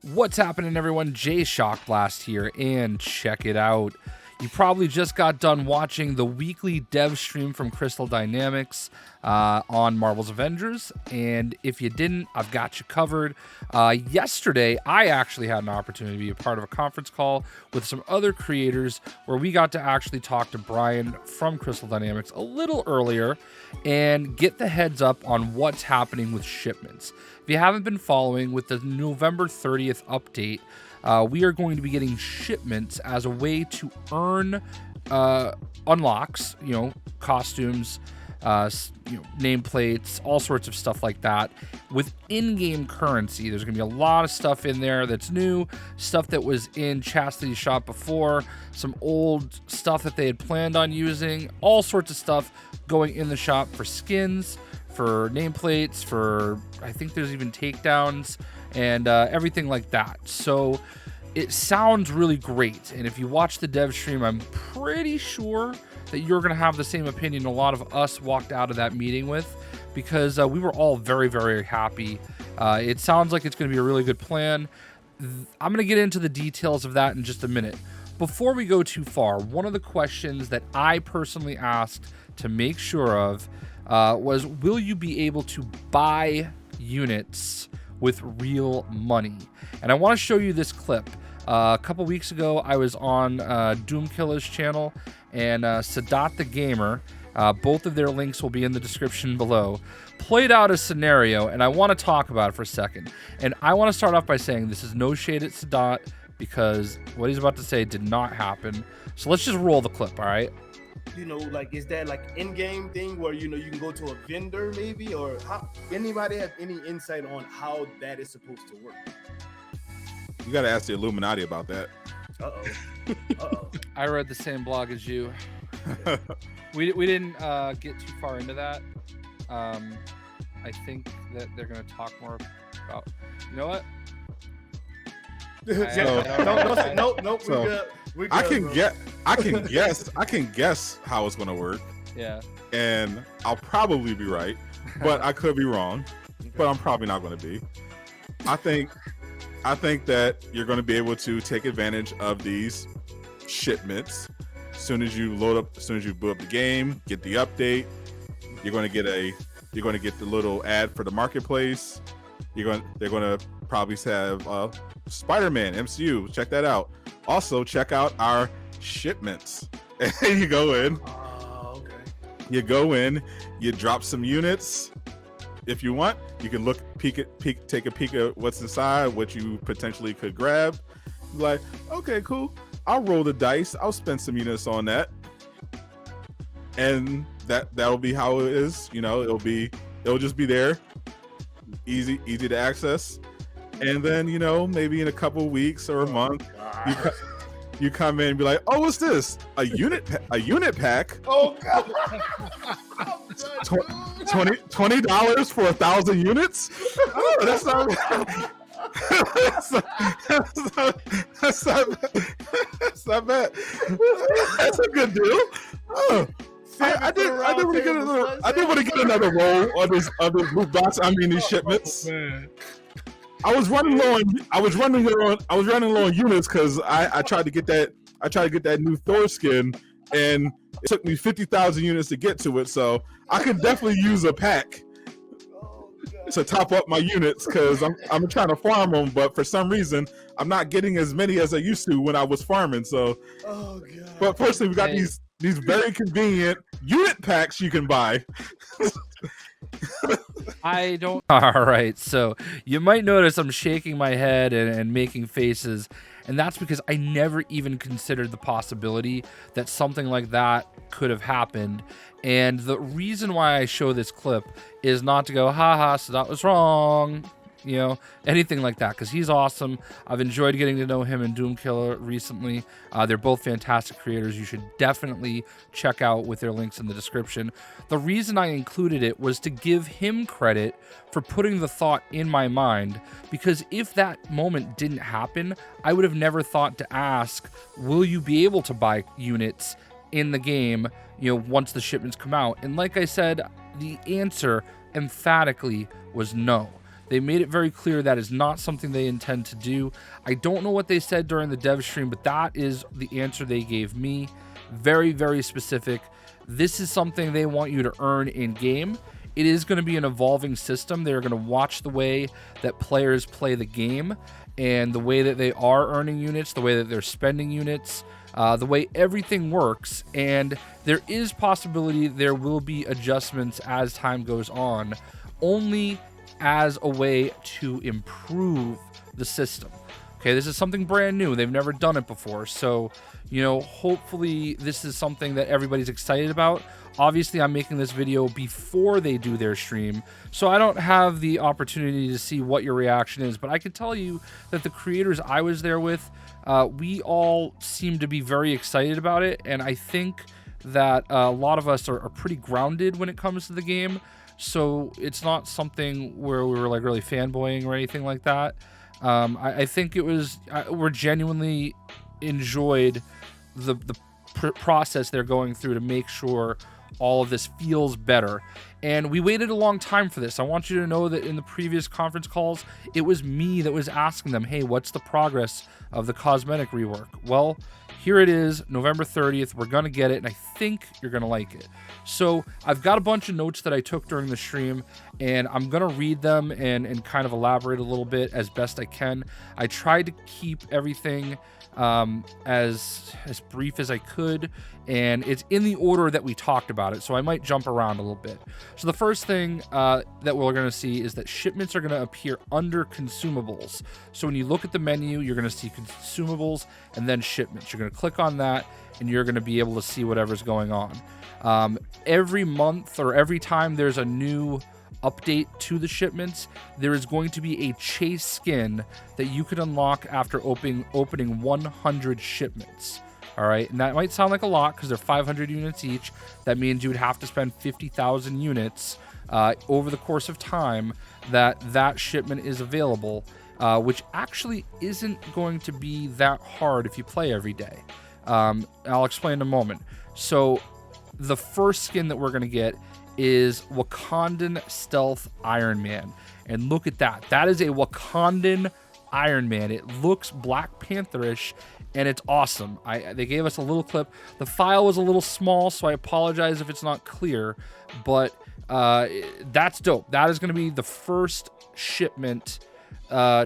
What's happening, everyone? JayShockblast here, and check it out. You probably just got done watching the weekly dev stream from Crystal Dynamics on Marvel's Avengers, and if you didn't, I've got you covered. Yesterday, I actually had an opportunity to be a part of a conference call with some other creators where we got to actually talk to Brian from Crystal Dynamics a little earlier and get the heads up on what's happening with shipments. If you haven't been following, with the November 30th update, we are going to be getting shipments as a way to earn unlocks, costumes, nameplates, all sorts of stuff like that with in-game currency. There's going to be a lot of stuff in there that's new, stuff that was in Chastity's shop before, some old stuff that they had planned on using, all sorts of stuff going in the shop for skins, for nameplates, for I think there's even takedowns and everything like that. So it sounds really great, and if you watch the dev stream, I'm pretty sure that you're going to have the same opinion a lot of us walked out of that meeting with, because we were all very, very happy. It sounds like it's going to be a really good plan. I'm going to get into the details of that in just a minute. Before we go too far, one of the questions that I personally asked to make sure of was, will you be able to buy units with real money? And I want to show you this clip. A couple weeks ago, I was on DoomKilla's channel and SadotTheGamer. Both of their links will be in the description below. Played out a scenario, and I want to talk about it for a second. And I want to start off by saying this is no shade at Sadot, because what he's about to say did not happen. So let's just roll the clip, all right? Is that like in-game thing where you can go to a vendor maybe, or how? Anybody have any insight on how that is supposed to work? You got to ask the Illuminati about that. I read the same blog as you. We didn't get too far into that. I think that they're going to talk more about. You know what? Nope. We're good, I can guess how it's going to work. Yeah. And I'll probably be right, but I could be wrong. But I'm probably not going to be. I think that you're going to be able to take advantage of these shipments as soon as you boot up the game, get the update. You're going to get the little ad for the marketplace. They're going to probably have Spider-Man MCU. Check that out. Also, check out our shipments. And you go in. Oh, okay. You go in. You drop some units. If you want, you can take a peek at what's inside, what you potentially could grab. Like, okay, cool. I'll roll the dice. I'll spend some units on that, and that'll be how it is. It'll just be there, easy to access. And then maybe in a couple weeks or a month, you come in and be like, oh, what's this? A unit pack? Oh God. $20 for 1,000 units? Oh, that's not bad. That's a good deal. Oh, I did want to get another roll on this loot box. I mean, these shipments. Man. I was running low on units because I tried to get that new Thor skin, and it took me 50,000 units to get to it. So I could definitely use a pack to top up my units, because I'm trying to farm them, but for some reason I'm not getting as many as I used to when I was farming. So, but personally, we got these very convenient unit packs you can buy. I don't. All right, so you might notice I'm shaking my head and making faces, and that's because I never even considered the possibility that something like that could have happened. And the reason why I show this clip is not to go, haha, so that was wrong, anything like that, because he's awesome. I've enjoyed getting to know him and DoomKilla recently. They're both fantastic creators. You should definitely check out with their links in the description. The reason I included it was to give him credit for putting the thought in my mind, because if that moment didn't happen, I would have never thought to ask, will you be able to buy units in the game, once the shipments come out? And like I said, the answer emphatically was no. They made it very clear that is not something they intend to do. I don't know what they said during the dev stream, but that is the answer they gave me. Very, very specific. This is something they want you to earn in game. It is going to be an evolving system. They're going to watch the way that players play the game and the way that they are earning units, the way that they're spending units, the way everything works. And there is possibility there will be adjustments as time goes on, only as a way to improve the system. Okay, this is something brand new. They've never done it before. So, you know, hopefully this is something that everybody's excited about. Obviously, I'm making this video before they do their stream, so I don't have the opportunity to see what your reaction is, but I can tell you that the creators I was there with, we all seem to be very excited about it, and I think that a lot of us are pretty grounded when it comes to the game, so it's not something where we were like really fanboying or anything like that. I think it was, we're genuinely enjoyed the process they're going through to make sure all of this feels better. And we waited a long time for this. I want you to know that in the previous conference calls, it was me that was asking them, hey, what's the progress of the cosmetic rework? Well, here it is, November 30th. We're going to get it, and I think you're going to like it. So I've got a bunch of notes that I took during the stream, and I'm going to read them and kind of elaborate a little bit as best I can. I tried to keep everything as brief as I could, and it's in the order that we talked about it, so I might jump around a little bit. So the first thing that we're going to see is that shipments are going to appear under consumables. So when you look at the menu, you're going to see consumables and then shipments. You're going to click on that, and you're going to be able to see whatever's going on. Every month or every time there's a new update to the shipments, there is going to be a chase skin that you can unlock after opening 100 shipments. All right, and that might sound like a lot because they're 500 units each. That means you would have to spend 50,000 units over the course of time that shipment is available, which actually isn't going to be that hard if you play every day. I'll explain in a moment. So the first skin that we're going to get is Wakandan Stealth Iron Man. And look at that. That is a Wakandan Iron Man. It looks Black Pantherish, and it's awesome. They gave us a little clip. The file was a little small, so I apologize if it's not clear, but that's dope. That is going to be the first shipment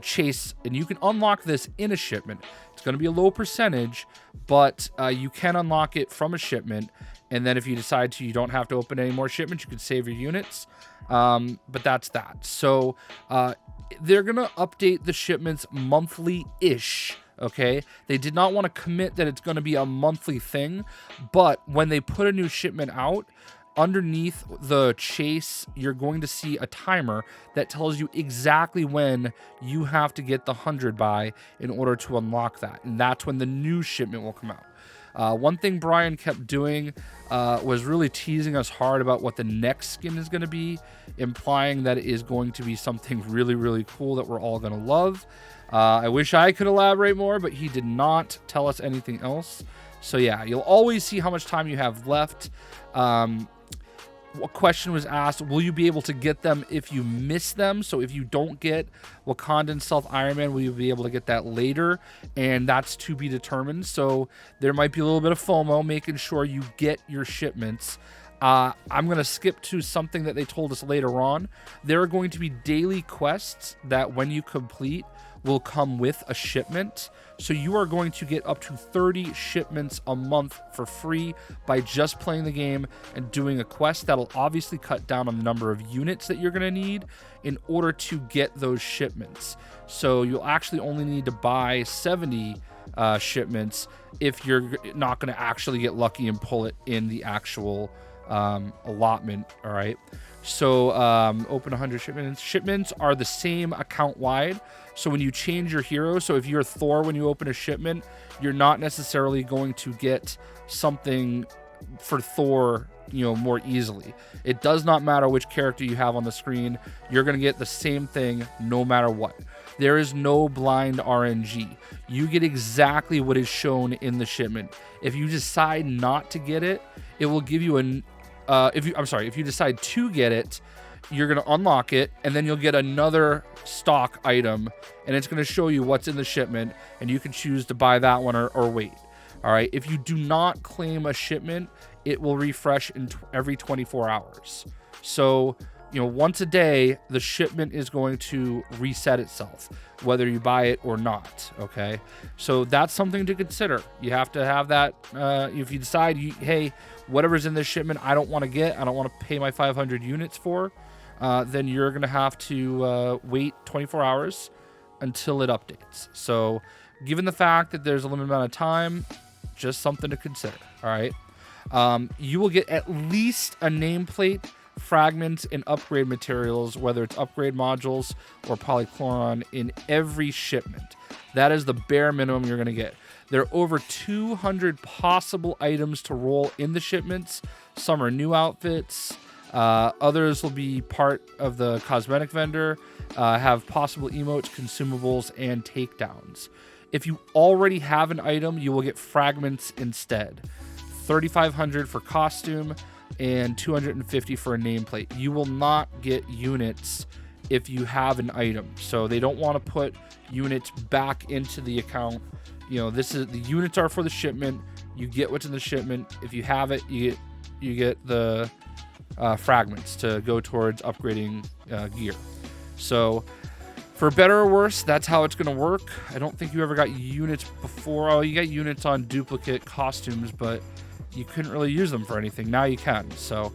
chase, and you can unlock this in a shipment. It's going to be a low percentage, but you can unlock it from a shipment. And then if you decide to, you don't have to open any more shipments. You can save your units. But that's that. So they're going to update the shipments monthly-ish. Okay, they did not want to commit that it's going to be a monthly thing. But when they put a new shipment out, underneath the chase, you're going to see a timer that tells you exactly when you have to get the 100 by in order to unlock that. And that's when the new shipment will come out. One thing Brian kept doing was really teasing us hard about what the next skin is going to be, implying that it is going to be something really, really cool that we're all going to love. I wish I could elaborate more, but he did not tell us anything else. So yeah, you'll always see how much time you have left. What question was asked, will you be able to get them if you miss them? So if you don't get Wakandan Stealth Iron Man, will you be able to get that later? And that's to be determined. So there might be a little bit of FOMO, making sure you get your shipments. I'm going to skip to something that they told us later on. There are going to be daily quests that when you complete will come with a shipment. So you are going to get up to 30 shipments a month for free by just playing the game and doing a quest. That'll obviously cut down on the number of units that you're going to need in order to get those shipments. So you'll actually only need to buy 70 shipments if you're not going to actually get lucky and pull it in the actual allotment. All right. So open 100 shipments. Shipments are the same account wide. So when you change your hero, so if you're Thor when you open a shipment, you're not necessarily going to get something for Thor, you know, more easily. It does not matter which character you have on the screen. You're going to get the same thing no matter what. There is no blind RNG. You get exactly what is shown in the shipment. If you decide not to get it, it will give you an if you decide to get it, you're going to unlock it, and then you'll get another stock item, and it's going to show you what's in the shipment, and you can choose to buy that one or wait. All right. If you do not claim a shipment, it will refresh in every 24 hours. So, once a day, the shipment is going to reset itself, whether you buy it or not. Okay. So that's something to consider. You have to have that. If you decide, hey, whatever's in this shipment, I don't want to get, I don't want to pay my 500 units for, then you're going to have to wait 24 hours until it updates. So given the fact that there's a limited amount of time, just something to consider. All right. You will get at least a nameplate, fragments, and upgrade materials, whether it's upgrade modules or polychloron, in every shipment. That is the bare minimum you're going to get. There are over 200 possible items to roll in the shipments. Some are new outfits. Others will be part of the cosmetic vendor, have possible emotes, consumables, and takedowns. If you already have an item, you will get fragments instead. 3,500 for costume and 250 for a nameplate. You will not get units if you have an item. So they don't want to put units back into the account. This is, the units are for the shipment. You get what's in the shipment. If you have it, you get the fragments to go towards upgrading gear. So for better or worse, that's how it's going to work. I don't think you ever got units before. Oh, you got units on duplicate costumes, but you couldn't really use them for anything. Now you can. So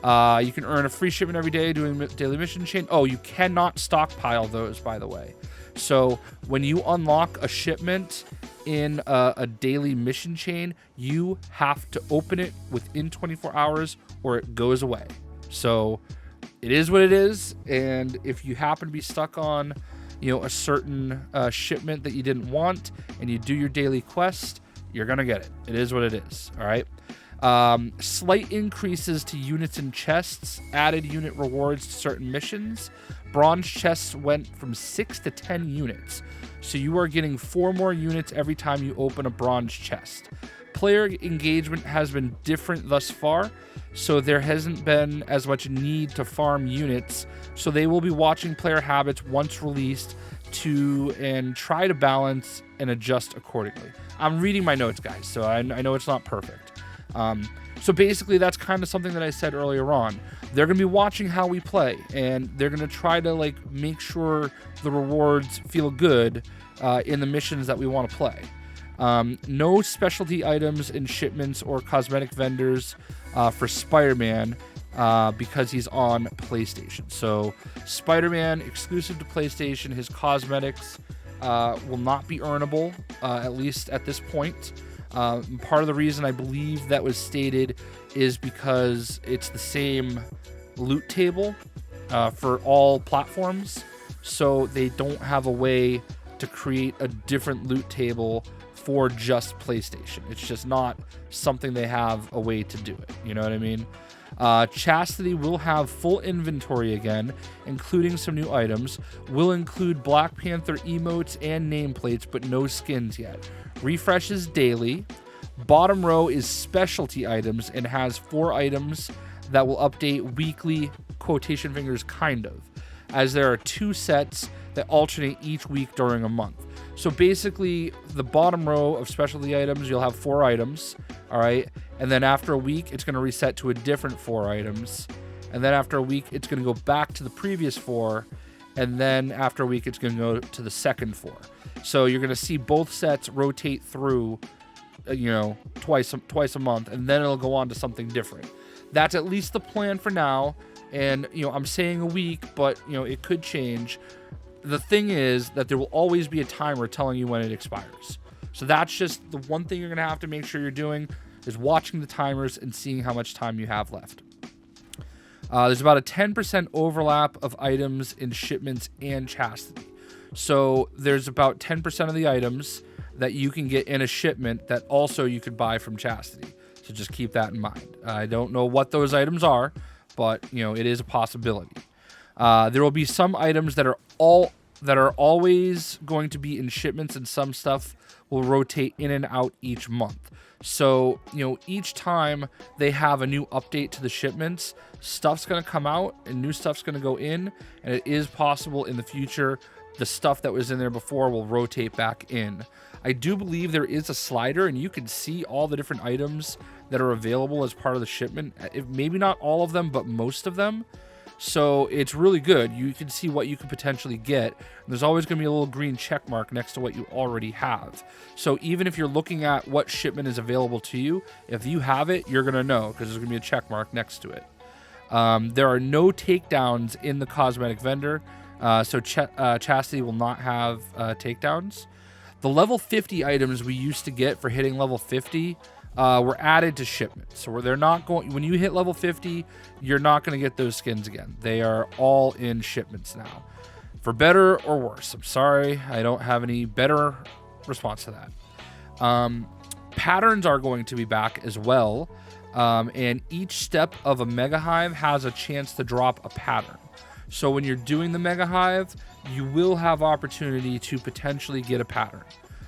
you can earn a free shipment every day doing daily mission chain. Oh, you cannot stockpile those, by the way. So when you unlock a shipment in a daily mission chain, you have to open it within 24 hours or it goes away. So it is what it is. And if you happen to be stuck on, a certain shipment that you didn't want and you do your daily quest, you're going to get it. It is what it is. All right. Slight increases to units and chests, added unit rewards to certain missions. Bronze chests went from 6 to 10 units. So you are getting 4 more units every time you open a bronze chest. Player engagement has been different thus far, so there hasn't been as much need to farm units. So they will be watching player habits once released and try to balance and adjust accordingly. I'm reading my notes, guys, so I know it's not perfect. So basically, that's kind of something that I said earlier on. They're going to be watching how we play, and they're going to try to make sure the rewards feel good in the missions that we want to play. No specialty items in shipments or cosmetic vendors for Spider-Man because he's on PlayStation. So Spider-Man, exclusive to PlayStation, his cosmetics will not be earnable, at least at this point. Part of the reason I believe that was stated is because it's the same loot table for all platforms, so they don't have a way to create a different loot table for just PlayStation. It's just not something they have a way to do it. You know what I mean? Chastity will have full inventory again, including some new items. Will include Black Panther emotes and nameplates, but no skins yet. Refreshes daily. Bottom row is specialty items and has 4 items that will update weekly, quotation fingers, kind of, as there are 2 sets that alternate each week during a month. So basically, the bottom row of specialty items, you'll have 4 items, all right? And then after a week, it's going to reset to a different 4 items. And then after a week, it's going to go back to the previous 4. And then after a week, it's going to go to the second 4. So you're going to see both sets rotate through, twice a month, and then it'll go on to something different. That's at least the plan for now. And, I'm saying a week, but, it could change. The thing is that there will always be a timer telling you when it expires. So that's just the one thing you're going to have to make sure you're doing, is watching the timers and seeing how much time you have left. There's about a 10% overlap of items in shipments and chastity. So there's about 10% of the items that you can get in a shipment that also you could buy from chastity. So just keep that in mind. I don't know what those items are, but it is a possibility. There will be some items that are that are always going to be in shipments, and some stuff will rotate in and out each month. So, each time they have a new update to the shipments, stuff's going to come out and new stuff's going to go in, and it is possible in the future the stuff that was in there before will rotate back in. I do believe there is a slider, and you can see all the different items that are available as part of the shipment. Maybe not all of them, but most of them. So it's really good. You can see what you could potentially get. There's always going to be a little green check mark next to what you already have. So even if you're looking at what shipment is available to you, if you have it, you're going to know because there's going to be a check mark next to it. There are no takedowns in the cosmetic vendor, so Chastity will not have takedowns. The level 50 items we used to get for hitting level 50 were added to Shipment. So they're not going, when you hit level 50, you're not going to get those skins again. They are all in Shipments now. For better or worse. I'm sorry, I don't have any better response to that. Patterns are going to be back as well. And each step of a Mega Hive has a chance to drop a pattern. So when you're doing the Mega Hive, you will have opportunity to potentially get a pattern.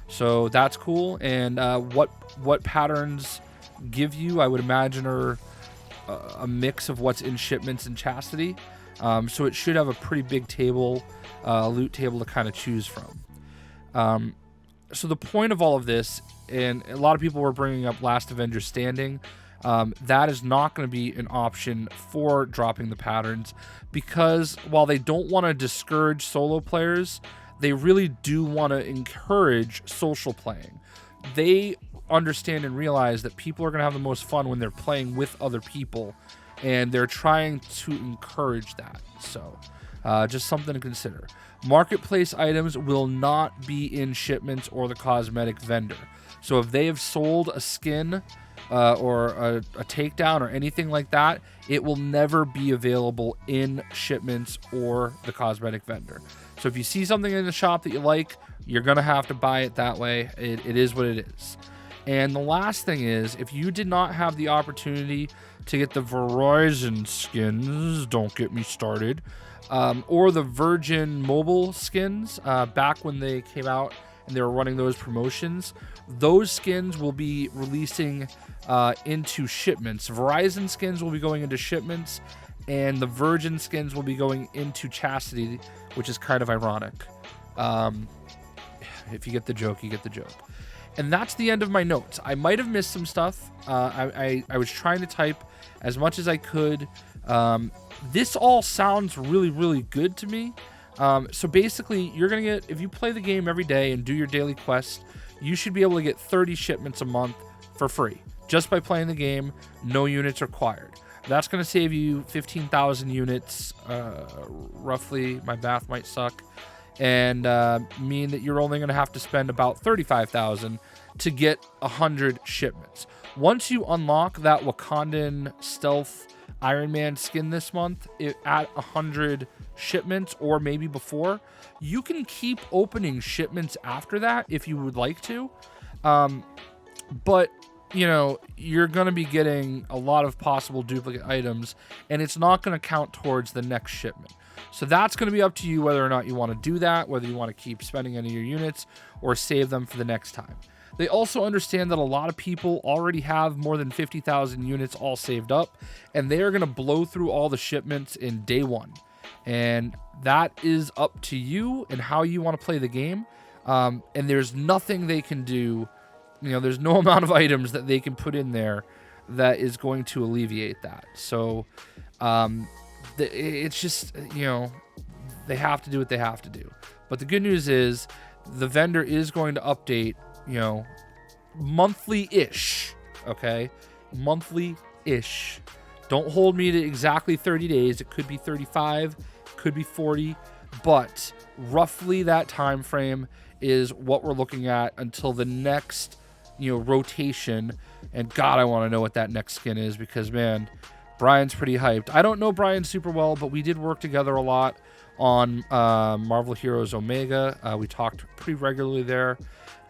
So that's cool. And what patterns give you, I would imagine, are a mix of what's in Shipments and Chastity. So it should have a pretty big table, loot table to kind of choose from. So the point of all of this, and a lot of people were bringing up Last Avenger Standing, that is not going to be an option for dropping the patterns, because while they don't want to discourage solo players, they really do want to encourage social playing. They understand and realize that people are going to have the most fun when they're playing with other people, and they're trying to encourage that. So just something to consider. Marketplace items will not be in Shipments or the cosmetic vendor. So if they have sold a skin or a takedown or anything like that, it will never be available in Shipments or the cosmetic vendor. So if you see something in the shop that you like, you're going to have to buy it that way. It is what it is. And the last thing is, if you did not have the opportunity to get the Verizon skins, don't get me started, or the Virgin mobile skins back when they came out and they were running those promotions, those skins will be releasing into Shipments. Verizon skins will be going into Shipments, and the Virgin skins will be going into Chastity, which is kind of ironic. If you get the joke, you get the joke. And that's the end of my notes. I might have missed some stuff. I was trying to type as much as I could. This all sounds really, really good to me. So basically, you're going to get, if you play the game every day and do your daily quest, you should be able to get 30 shipments a month for free. Just by playing the game, no units required. That's going to save you 15,000 units, roughly. My math might suck. And mean that you're only going to have to spend about 35,000 to get 100 shipments. Once you unlock that Wakandan stealth Iron Man skin this month at 100 shipments, or maybe before, you can keep opening shipments after that if you would like to. But you're going to be getting a lot of possible duplicate items, and it's not going to count towards the next shipment. So that's going to be up to you whether or not you want to do that, whether you want to keep spending any of your units or save them for the next time. They also understand that a lot of people already have more than 50,000 units all saved up, and they are going to blow through all the shipments in day one. And that is up to you and how you want to play the game. And there's nothing they can do. There's no amount of items that they can put in there that is going to alleviate that. So it's just, they have to do what they have to do. But the good news is the vendor is going to update, monthly-ish, okay? Monthly-ish. Don't hold me to exactly 30 days. It could be 35, could be 40, but roughly that time frame is what we're looking at until the next, rotation. And God, I want to know what that next skin is, because, man, Brian's pretty hyped. I don't know Brian super well, but we did work together a lot on Marvel Heroes Omega. We talked pretty regularly there,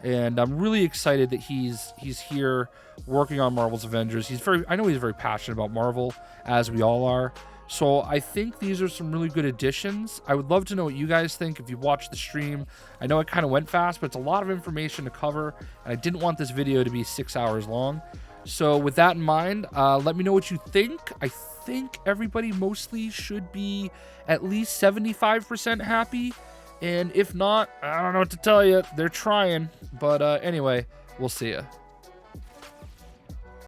and I'm really excited that he's here working on Marvel's Avengers. I know he's very passionate about Marvel, as we all are, So I think these are some really good additions. I would love to know what you guys think if you watched the stream. I know it kind of went fast, but it's a lot of information to cover, and I didn't want this video to be 6 hours long. So with that in mind, let me know what you think. I think everybody mostly should be at least 75% happy. And if not, I don't know what to tell you. They're trying. But anyway, we'll see ya.